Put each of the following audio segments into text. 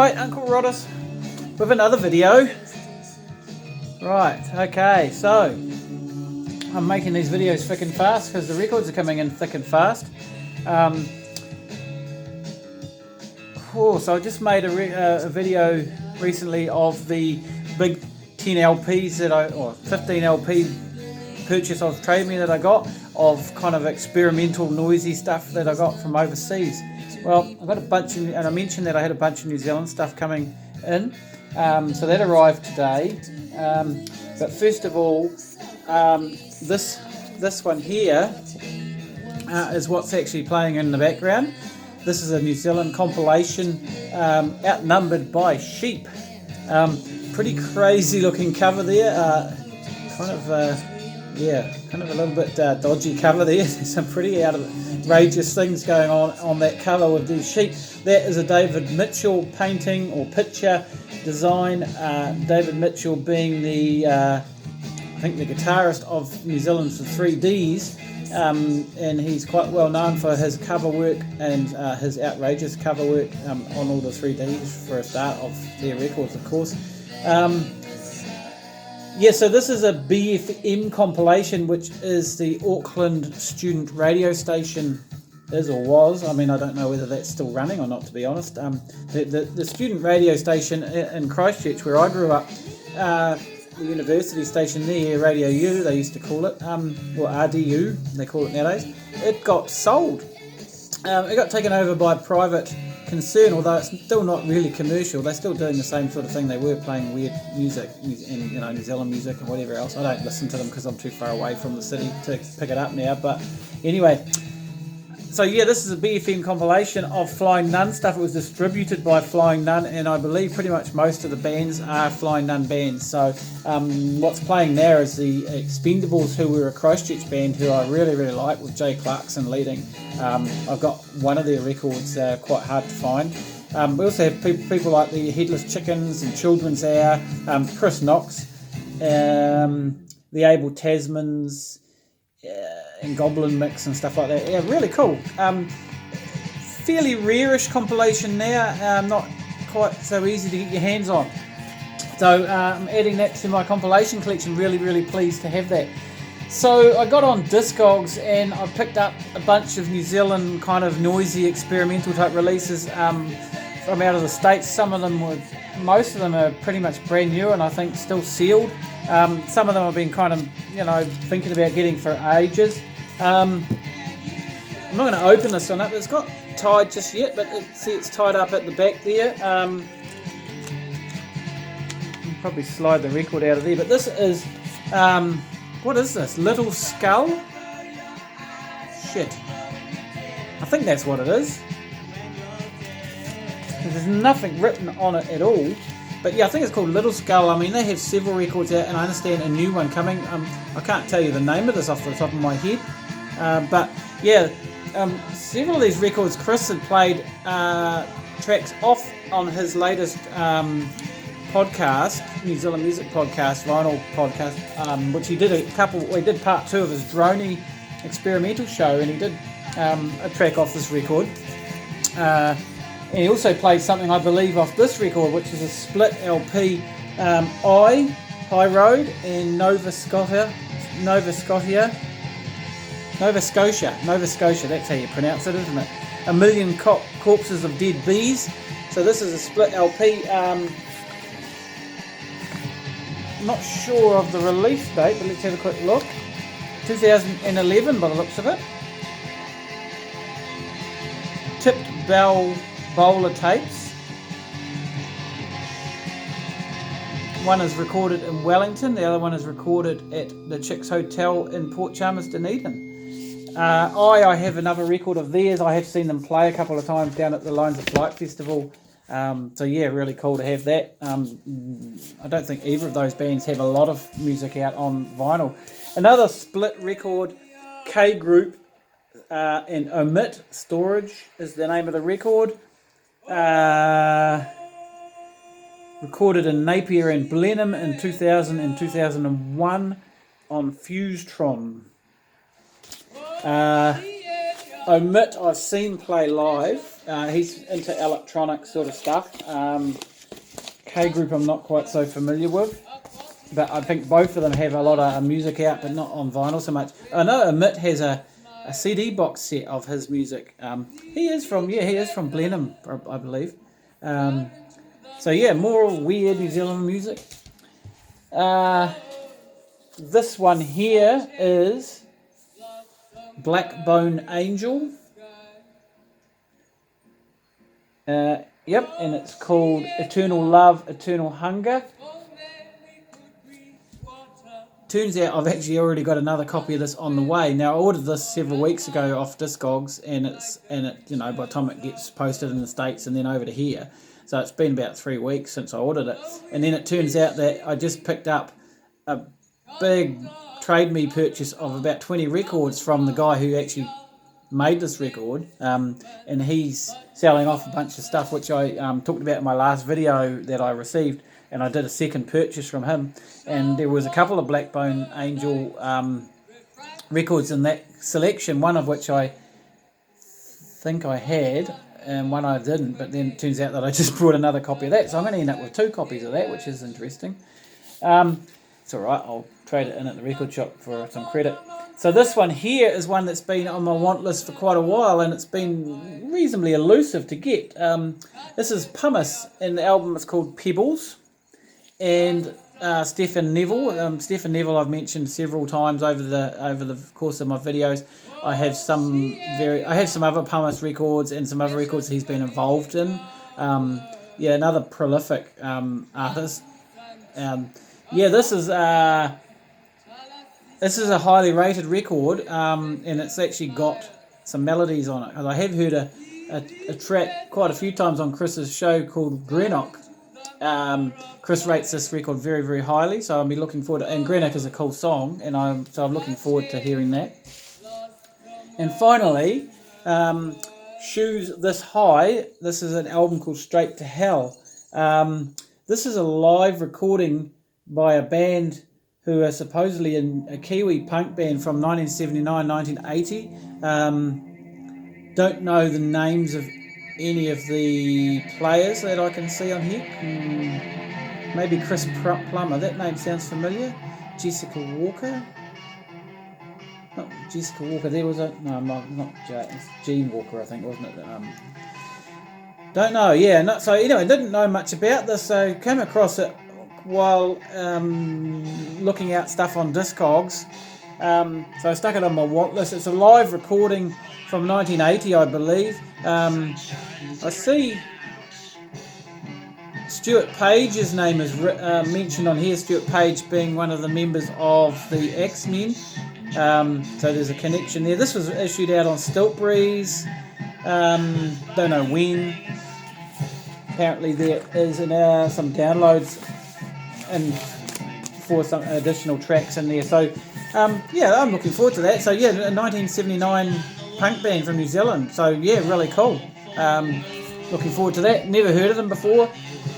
Alright, Uncle Roddus with another video. Right, okay, so I'm making these videos thick and fast because the records are coming in thick and fast. So I just made a video recently of the big 10 LPs that or 15 LP purchase of Trade Me that I got, of kind of experimental noisy stuff that I got from overseas. Well, I've got a bunch and I mentioned that I had a bunch of New Zealand stuff coming in, so that arrived today. But first of all, this one here is what's actually playing in the background. This is a New Zealand compilation, Outnumbered by Sheep. Pretty crazy looking cover there. Kind of a little bit dodgy cover there. There's some pretty outrageous things going on that cover with these sheep. That is a David Mitchell painting or picture design. David Mitchell being the I think the guitarist of New Zealand's The 3Ds, and he's quite well known for his cover work and his outrageous cover work on all the 3Ds for a start of their records, of course. So this is a BFM compilation, which is the Auckland student radio station, is or was. I mean, I don't know whether that's still running or not, to be honest. The student radio station in Christchurch, where I grew up, the university station there, Radio U, they used to call it, or RDU, they call it nowadays, it got sold. It got taken over by a private concern, although it's still not really commercial. They're still doing the same sort of thing they were, playing weird music and New Zealand music and whatever else. I don't listen to them because I'm too far away from the city to pick it up now, but anyway. So yeah, this is a BFM compilation of Flying Nun stuff. It was distributed by Flying Nun, and I believe pretty much most of the bands are Flying Nun bands. So what's playing there is the Expendables, who were a Christchurch band who I really, really like, with Jay Clarkson leading. I've got one of their records, quite hard to find. We also have people like the Headless Chickens and Children's Hour, Chris Knox, the Able Tasmans, and Goblin Mix and stuff like that. Yeah, really cool. Fairly rare-ish compilation now, not quite so easy to get your hands on. So I'm adding that to my compilation collection. Really, really pleased to have that. So I got on Discogs and I picked up a bunch of New Zealand kind of noisy experimental type releases from out of the States. Most of them are pretty much brand new and I think still sealed. Some of them I've been kind of, thinking about getting for ages. I'm not going to open this one up. It's not tied just yet, but it's tied up at the back there. I'll probably slide the record out of there. But this is, what is this? Little Skull? Shit. I think that's what it is. There's nothing written on it at all. But yeah, I think it's called Little Skull. I mean, they have several records out, and I understand a new one coming. I can't tell you the name of this off the top of my head. But yeah, several of these records, Chris had played tracks off on his latest podcast, New Zealand Music Podcast, Vinyl Podcast, which he did we did part 2 of his Droney experimental show, and he did a track off this record. And he also played something, I believe, off this record, which is a split LP, High Road, and Nova Scotia, that's how you pronounce it, isn't it? A Million Corpses of Dead Bees. So this is a split LP. I'm not sure of the release date, but let's have a quick look. 2011 by the looks of it. Tipped Bowler tapes. One is recorded in Wellington, the other one is recorded at the Chicks Hotel in Port Chalmers, Dunedin. I have another record of theirs. I have seen them play a couple of times down at the Lines of Flight Festival. So yeah, really cool to have that. I don't think either of those bands have a lot of music out on vinyl. Another split record, K Group and Omit, Storage is the name of the record. Recorded in Napier and Blenheim in 2000 and 2001 on Fusetron. Omit, I've seen play live. He's into electronic sort of stuff. K Group I'm not quite so familiar with, but I think both of them have a lot of music out, but not on vinyl so much. I know Omit has a CD box set of his music. He is from Blenheim, I believe. So yeah, more weird New Zealand music. This one here is Blackbone Angel. Yep, and it's called Eternal Love, Eternal Hunger. Turns out I've actually already got another copy of this on the way. Now I ordered this several weeks ago off Discogs, and it by the time it gets posted in the States and then over to here, so it's been about 3 weeks since I ordered it. And then it turns out that I just picked up a big Trade Me purchase of about 20 records from the guy who actually made this record, and he's selling off a bunch of stuff which I talked about in my last video that I received, and I did a second purchase from him, and there was a couple of Blackbone Angel records in that selection, one of which I think I had and one I didn't, but then it turns out that I just brought another copy of that, so I'm going to end up with 2 copies of that, which is interesting. It's alright, I'll trade it in at the record shop for some credit. So this one here is one that's been on my want list for quite a while, and it's been reasonably elusive to get. This is Pumice, and the album is called Pebbles, and Stephen Neville. Stephen Neville I've mentioned several times over the course of my videos. I have some other Pumice records and some other records he's been involved in. Another prolific artist. This is a highly rated record, and it's actually got some melodies on it. Because I have heard a track quite a few times on Chris's show called Greenock. Chris rates this record very, very highly, so I'll be looking forward to. And Greenock is a cool song, and I'm looking forward to hearing that. And finally, Shoes This High. This is an album called Straight to Hell. This is a live recording by a band who are supposedly a Kiwi punk band from 1979, 1980. Don't know the names of any of the players that I can see on here. Maybe Chris Plummer, that name sounds familiar. Jessica Walker. Not Jessica Walker, there was a... No, not it's Gene Walker, I think, wasn't it? Don't know, yeah. So anyway, didn't know much about this, so came across it while looking out stuff on Discogs. So I stuck it on my want list. It's a live recording from 1980, I believe. I see Stuart Page's name is mentioned on here, Stuart Page being one of the members of the X-Men. So there's a connection there. This was issued out on Stiltbreeze. Don't know when. Apparently there is some downloads and for some additional tracks in there. So I'm looking forward to that. So yeah, a 1979 punk band from New Zealand. So yeah, really cool. Looking forward to that. Never heard of them before.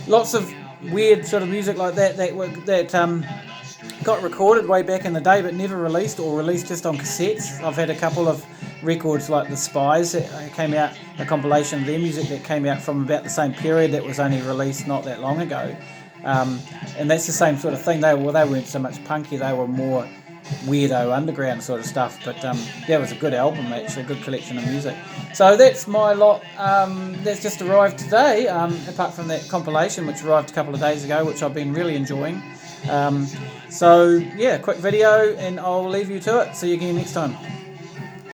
Lots of weird sort of music like that got recorded way back in the day but never released, or released just on cassettes. I've had a couple of records like The Spies that came out, a compilation of their music that came out from about the same period that was only released not that long ago. And that's the same sort of thing. They weren't so much punky, they were more weirdo underground sort of stuff, but it was a good album actually, a good collection of music. So that's my lot that's just arrived today, apart from that compilation which arrived a couple of days ago, which I've been really enjoying. So yeah, quick video and I'll leave you to it. See you again next time.